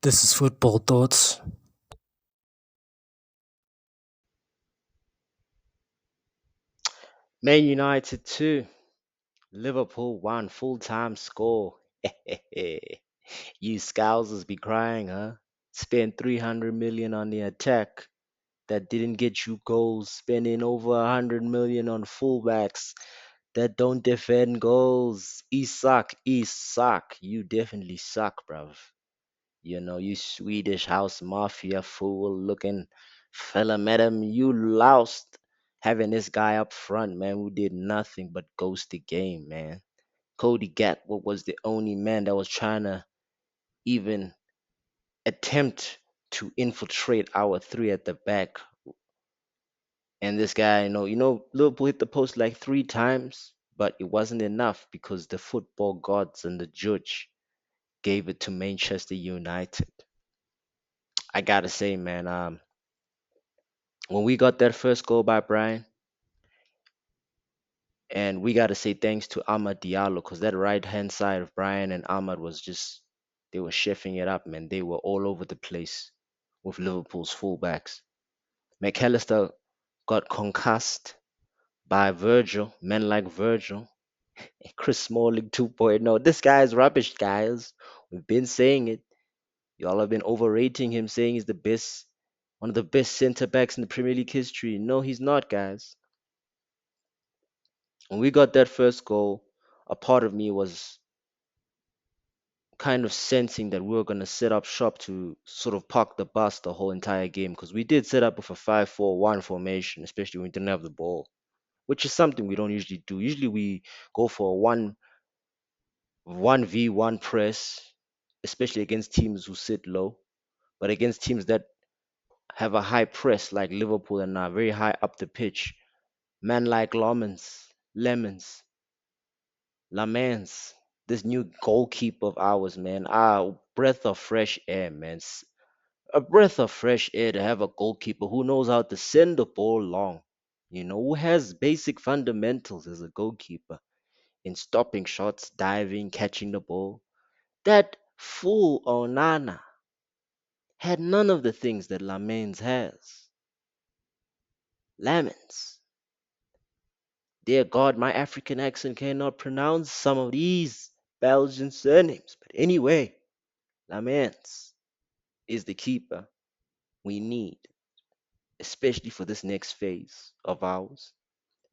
This is Football Thoughts. Man United 2, Liverpool 1, full time score. You Scousers be crying, huh? Spent 300 million on the attack that didn't get you goals, spending over 100 million on fullbacks that don't defend goals. Isak, you definitely suck, bruv. You know, you Swedish house mafia fool looking fella, madam, you lost having this guy up front, man, who did nothing but ghost the game, man. Cody Gatwood was the only man that was trying to even attempt to infiltrate our three at the back. And this guy, Liverpool hit the post like three times, but it wasn't enough because the football gods and the judge gave it to Manchester United. I gotta say, man, when we got that first goal by Brian, and we got to say thanks to Ahmad Diallo because that right hand side of Brian and Ahmad was just, they were chefing it up, man. They were all over the place with Liverpool's fullbacks. McAllister got concussed by Virgil, men like Virgil. Chris Smalling 2.0. This guy is rubbish, guys. We've been saying it. Y'all have been overrating him, saying he's the best, one of the best centre backs in the Premier League history. No, he's not, guys. When we got that first goal, a part of me was kind of sensing that we were going to set up shop to sort of park the bus the whole entire game because we did set up with a 5-4-1 formation, especially when we didn't have the ball, which is something we don't usually do. Usually we go for a 1v1 press, especially against teams who sit low, but against teams that have a high press like Liverpool and are very high up the pitch, man like Lemons, Lamans, this new goalkeeper of ours, man. Breath of fresh air, man. A breath of fresh air to have a goalkeeper who knows how to send the ball long, who has basic fundamentals as a goalkeeper in stopping shots, diving, catching the ball. That fool Onana had none of the things that Lamens has. Lamens. Dear God, my African accent cannot pronounce some of these Belgian surnames. But anyway, Lamens is the keeper we need, especially for this next phase of ours.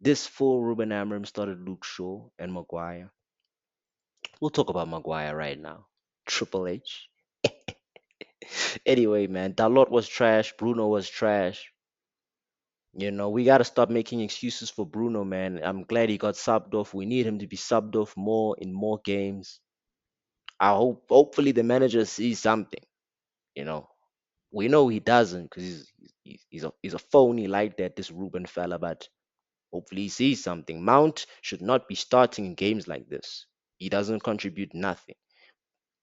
This full Ruben Amorim started Luke Shaw and Maguire. We'll talk about Maguire right now. Triple H. Anyway, man, Dalot was trash. Bruno was trash. We got to stop making excuses for Bruno, man. I'm glad he got subbed off. We need him to be subbed off more in more games. Hopefully, the manager sees something. You know, we know he doesn't because he's a phony like that, this Ruben fella, but hopefully he sees something. Mount should not be starting in games like this. He doesn't contribute nothing.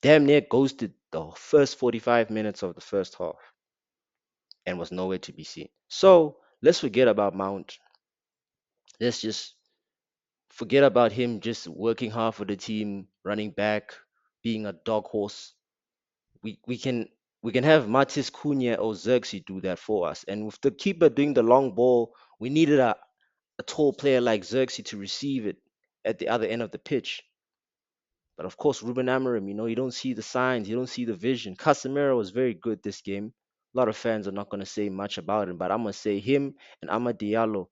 Damn near ghosted the first 45 minutes of the first half and was nowhere to be seen. So let's forget about Mount. Let's just forget about him just working hard for the team, running back, being a dog horse. We can have Matis Cunha or Xerxes do that for us. And with the keeper doing the long ball, we needed a tall player like Xerxes to receive it at the other end of the pitch. But of course, Ruben Amorim, you don't see the signs, you don't see the vision. Casemiro was very good this game. A lot of fans are not going to say much about him, but I'm going to say him and Amad Diallo,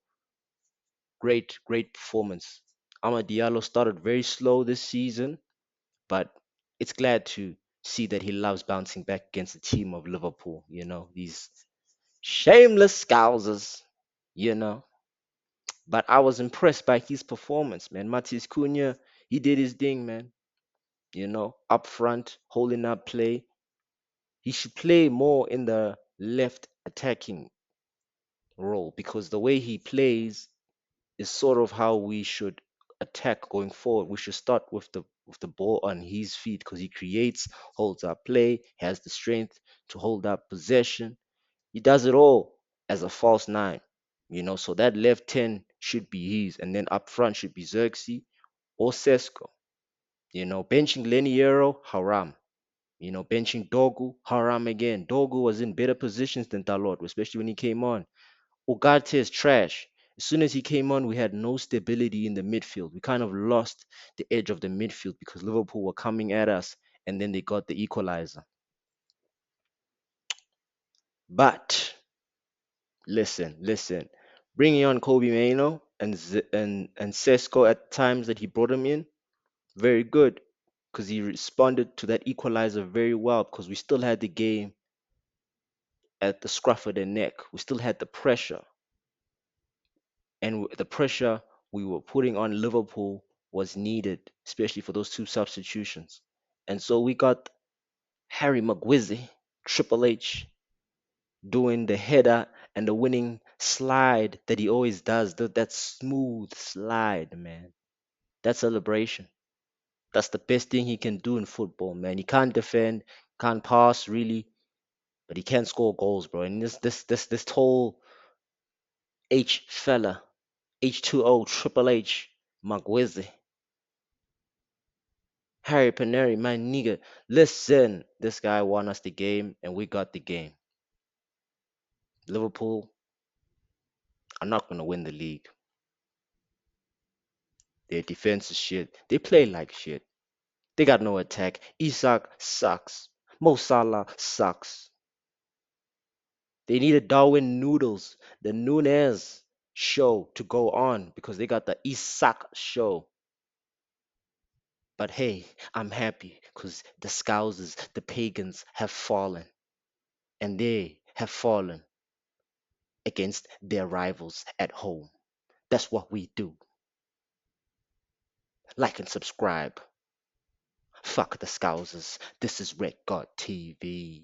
great, great performance. Amad Diallo started very slow this season, but it's glad to see that he loves bouncing back against the team of Liverpool, these shameless scousers, you know. But I was impressed by his performance, man. Matis Cunha, he did his thing, man. Up front, holding up play. He should play more in the left attacking role because the way he plays is sort of how we should attack going forward. We should start with the ball on his feet because he creates, holds up play, has the strength to hold up possession. He does it all as a false nine, so that left 10 should be his, and then up front should be Xerxes or Sesko. Benching Leniero, haram. Benching Dogu, Haram again. Dogu was in better positions than Dalot, especially when he came on. Ugarte is trash. As soon as he came on, we had no stability in the midfield. We kind of lost the edge of the midfield because Liverpool were coming at us and then they got the equalizer. But listen. Bringing on Kobe Maino and Sesko at times that he brought him in, very good because he responded to that equalizer very well because we still had the game at the scruff of their neck. We still had the pressure, and the pressure we were putting on Liverpool was needed, especially for those two substitutions. And so we got Harry Maguire, Triple H, doing the header and the winning slide that he always does. That smooth slide, man. That celebration. That's the best thing he can do in football, man. He can't defend, can't pass really, but he can score goals, bro. And this whole H fella, H2O, Triple H, Maguire, Harry Paneri, my nigga. Listen, this guy won us the game, and we got the game. Liverpool are not gonna win the league. Their defense is shit. They play like shit. They got no attack. Isak sucks. Mo Salah sucks. They needed Darwin Noodles, the Nunez show to go on because they got the Isak show. But hey, I'm happy because the Scousers, the pagans, have fallen. And they have fallen against their rivals at home. That's what we do. Like and subscribe. Fuck the Scousers. This is Red God TV.